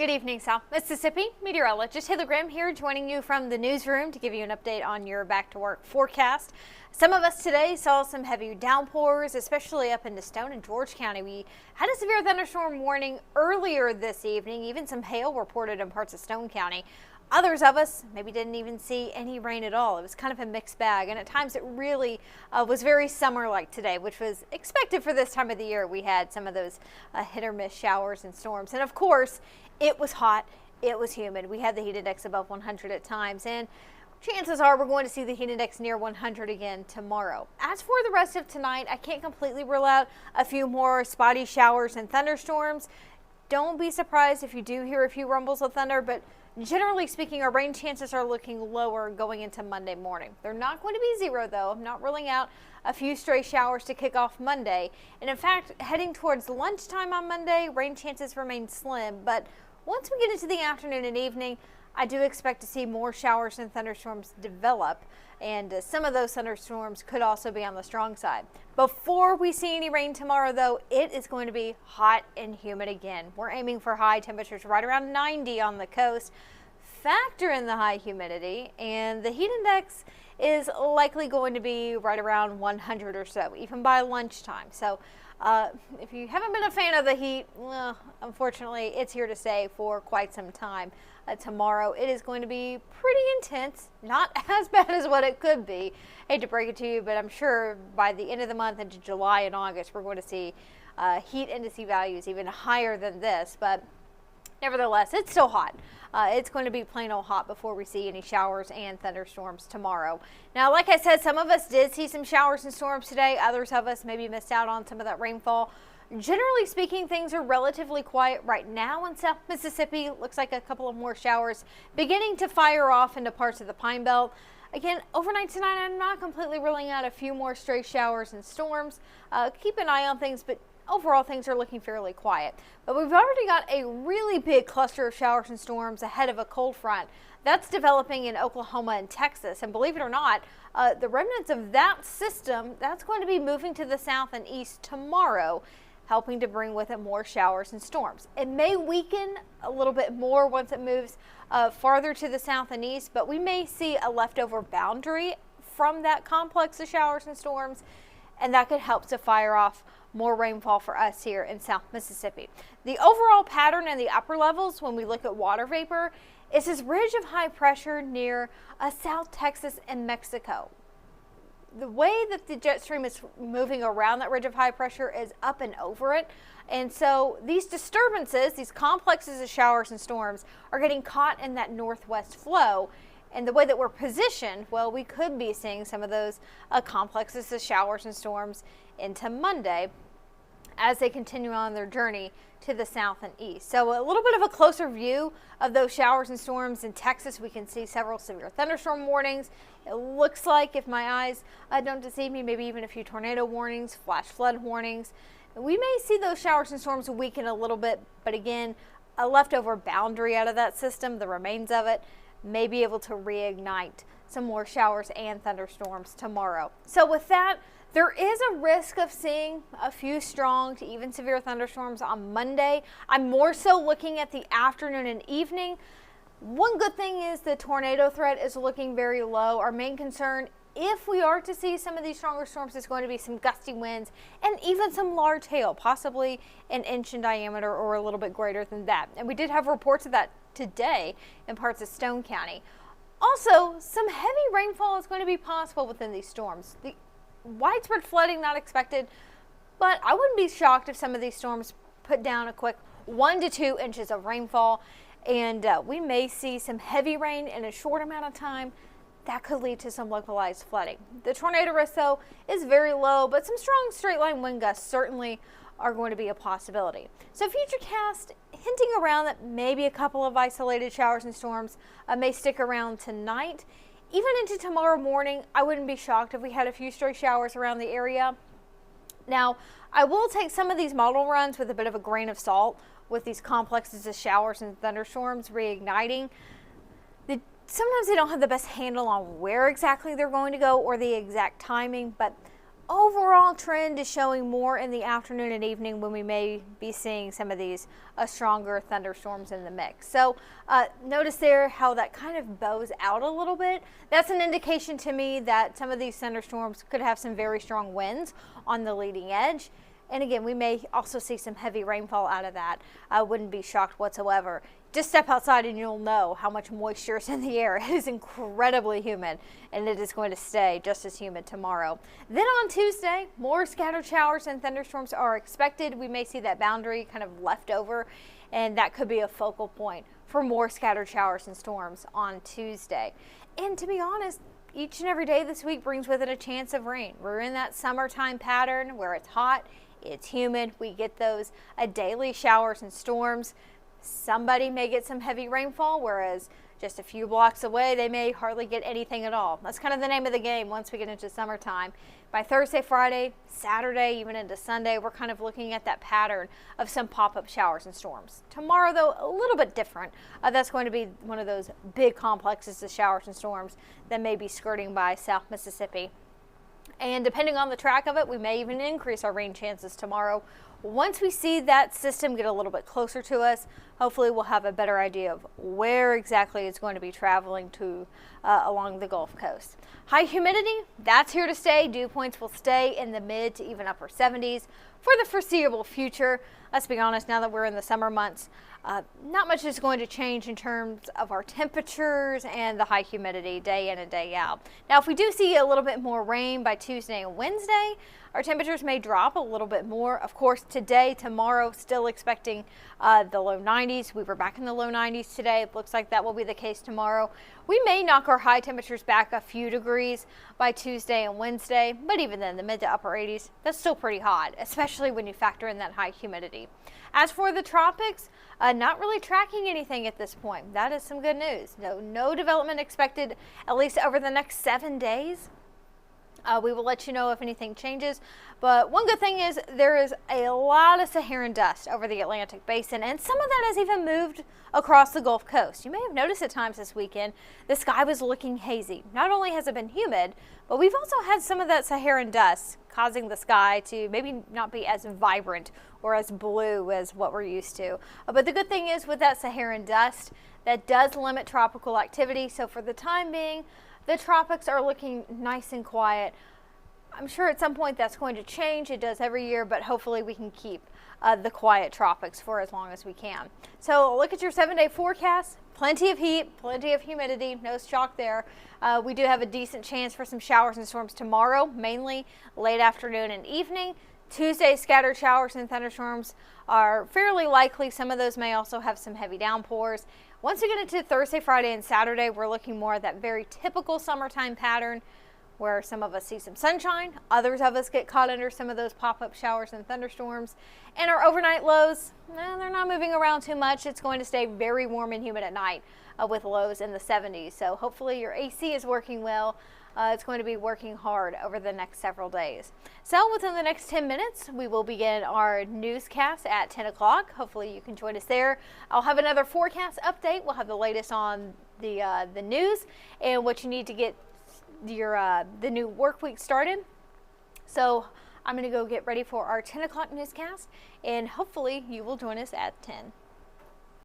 Good evening, South Mississippi. Meteorologist Taylor Graham here, joining you from the newsroom to give you an update on your back to work forecast. Some of us today saw some heavy downpours, especially up into Stone and George County. We had a severe thunderstorm warning earlier this evening, even some hail reported in parts of Stone County. Others of us maybe didn't even see any rain at all. It was kind of a mixed bag, and at times it really was very summer-like today, which was expected for this time of the year. We had some of those hit or miss showers and storms, and of course it was hot, it was humid. We had the heat index above 100 at times, and chances are we're going to see the heat index near 100 again tomorrow. As for the rest of tonight, I can't completely rule out a few more spotty showers and thunderstorms. Don't be surprised if you do hear a few rumbles of thunder, but generally speaking, our rain chances are looking lower going into Monday morning. They're not going to be zero, though. I'm not ruling out a few stray showers to kick off Monday. And in fact, heading towards lunchtime on Monday, rain chances remain slim. But once we get into the afternoon and evening, I do expect to see more showers and thunderstorms develop, and some of those thunderstorms could also be on the strong side. Before we see any rain tomorrow, though, it is going to be hot and humid again. We're aiming for high temperatures right around 90 on the coast. Factor in the high humidity, and the heat index is likely going to be right around 100 or so, even by lunchtime. So if you haven't been a fan of the heat, well, unfortunately, it's here to stay for quite some time. Tomorrow, it is going to be pretty intense, not as bad as what it could be. Hate to break it to you, but I'm sure by the end of the month into July and August, we're going to see heat index values even higher than this. But nevertheless, it's still hot. It's going to be plain old hot before we see any showers and thunderstorms tomorrow. Now, like I said, some of us did see some showers and storms today. Others of us maybe missed out on some of that rainfall. Generally speaking, things are relatively quiet right now in South Mississippi. Looks like a couple of more showers beginning to fire off into parts of the Pine Belt. Again, overnight tonight, I'm not completely ruling out a few more stray showers and storms. Keep an eye on things, but overall things are looking fairly quiet. But we've already got a really big cluster of showers and storms ahead of a cold front that's developing in Oklahoma and Texas. And believe it or not, the remnants of that system, that's going to be moving to the south and east tomorrow, helping to bring with it more showers and storms. It may weaken a little bit more once it moves farther to the south and east, but we may see a leftover boundary from that complex of showers and storms, and that could help to fire off more rainfall for us here in South Mississippi. The overall pattern in the upper levels, when we look at water vapor, is this ridge of high pressure near South Texas and Mexico. The way that the jet stream is moving around that ridge of high pressure is up and over it. And so these disturbances, these complexes of showers and storms, are getting caught in that northwest flow. And the way that we're positioned, well, we could be seeing some of those complexes of showers and storms into Monday as they continue on their journey to the south and east. So a little bit of a closer view of those showers and storms in Texas. We can see several severe thunderstorm warnings. It looks like, if my eyes don't deceive me, maybe even a few tornado warnings, flash flood warnings. We may see those showers and storms weaken a little bit, but again, a leftover boundary out of that system, the remains of it, may be able to reignite some more showers and thunderstorms tomorrow. So with that, there is a risk of seeing a few strong to even severe thunderstorms on Monday. I'm more so looking at the afternoon and evening. One good thing is the tornado threat is looking very low. Our main concern, if we are to see some of these stronger storms, is going to be some gusty winds and even some large hail, possibly an inch in diameter or a little bit greater than that. And we did have reports of that today in parts of Stone County. Also, some heavy rainfall is going to be possible within these storms. The widespread flooding not expected, but I wouldn't be shocked if some of these storms put down a quick 1 to 2 inches of rainfall, and we may see some heavy rain in a short amount of time. That could lead to some localized flooding. The tornado risk, though, is very low, but some strong straight line wind gusts certainly are going to be a possibility. So Futurecast hinting around that maybe a couple of isolated showers and storms may stick around tonight. Even into tomorrow morning, I wouldn't be shocked if we had a few stray showers around the area. Now, I will take some of these model runs with a bit of a grain of salt with these complexes of showers and thunderstorms reigniting. Sometimes they don't have the best handle on where exactly they're going to go or the exact timing, but overall trend is showing more in the afternoon and evening when we may be seeing some of these stronger thunderstorms in the mix. So notice there how that kind of bows out a little bit. That's an indication to me that some of these thunderstorms could have some very strong winds on the leading edge. And again, we may also see some heavy rainfall out of that. I wouldn't be shocked whatsoever. Just step outside and you'll know how much moisture is in the air. It is incredibly humid, and it is going to stay just as humid tomorrow. Then on Tuesday, more scattered showers and thunderstorms are expected. We may see that boundary kind of left over, and that could be a focal point for more scattered showers and storms on Tuesday. And to be honest, each and every day this week brings with it a chance of rain. We're in that summertime pattern where it's hot, it's humid. We get those daily showers and storms. Somebody may get some heavy rainfall, whereas just a few blocks away, they may hardly get anything at all. That's kind of the name of the game once we get into summertime. By Thursday, Friday, Saturday, even into Sunday, we're kind of looking at that pattern of some pop-up showers and storms. Tomorrow, though, a little bit different. That's going to be one of those big complexes of showers and storms that may be skirting by South Mississippi. And depending on the track of it, we may even increase our rain chances tomorrow. Once we see that system get a little bit closer to us, hopefully we'll have a better idea of where exactly it's going to be traveling to along the Gulf Coast. High humidity, that's here to stay. Dew points will stay in the mid to even upper 70s for the foreseeable future. Let's be honest, now that we're in the summer months, not much is going to change in terms of our temperatures and the high humidity day in and day out. Now, if we do see a little bit more rain by Tuesday and Wednesday, our temperatures may drop a little bit more. Of course, today, tomorrow, still expecting the low 90s. We were back in the low 90s today. It looks like that will be the case tomorrow. We may knock our high temperatures back a few degrees by Tuesday and Wednesday, but even then, the mid to upper 80s, that's still pretty hot, especially when you factor in that high humidity. As for the tropics, not really tracking anything at this point. That is some good news. No development expected, at least over the next 7 days. We will let you know if anything changes, but one good thing is there is a lot of Saharan dust over the Atlantic basin, and some of that has even moved across the Gulf Coast. You may have noticed at times this weekend the sky was looking hazy. Not only has it been humid, but we've also had some of that Saharan dust causing the sky to maybe not be as vibrant or as blue as what we're used to. But the good thing is with that Saharan dust, that does limit tropical activity. So for the time being, the tropics are looking nice and quiet. I'm sure at some point that's going to change. It does every year, but hopefully we can keep the quiet tropics for as long as we can. So look at your 7-day forecast. Plenty of heat, plenty of humidity, no shock there. We do have a decent chance for some showers and storms tomorrow, mainly late afternoon and evening. Tuesday, scattered showers and thunderstorms are fairly likely. Some of those may also have some heavy downpours. Once we get into Thursday, Friday, and Saturday, we're looking more at that very typical summertime pattern where some of us see some sunshine, others of us get caught under some of those pop-up showers and thunderstorms. And our overnight lows, they're not moving around too much. It's going to stay very warm and humid at night with lows in the 70s. So hopefully your AC is working well. It's going to be working hard over the next several days. So within the next 10 minutes, we will begin our newscast at 10 o'clock. Hopefully you can join us there. I'll have another forecast update. We'll have the latest on the news and what you need to get your the new work week started. So I'm going to go get ready for our 10 o'clock newscast, and hopefully you will join us at 10.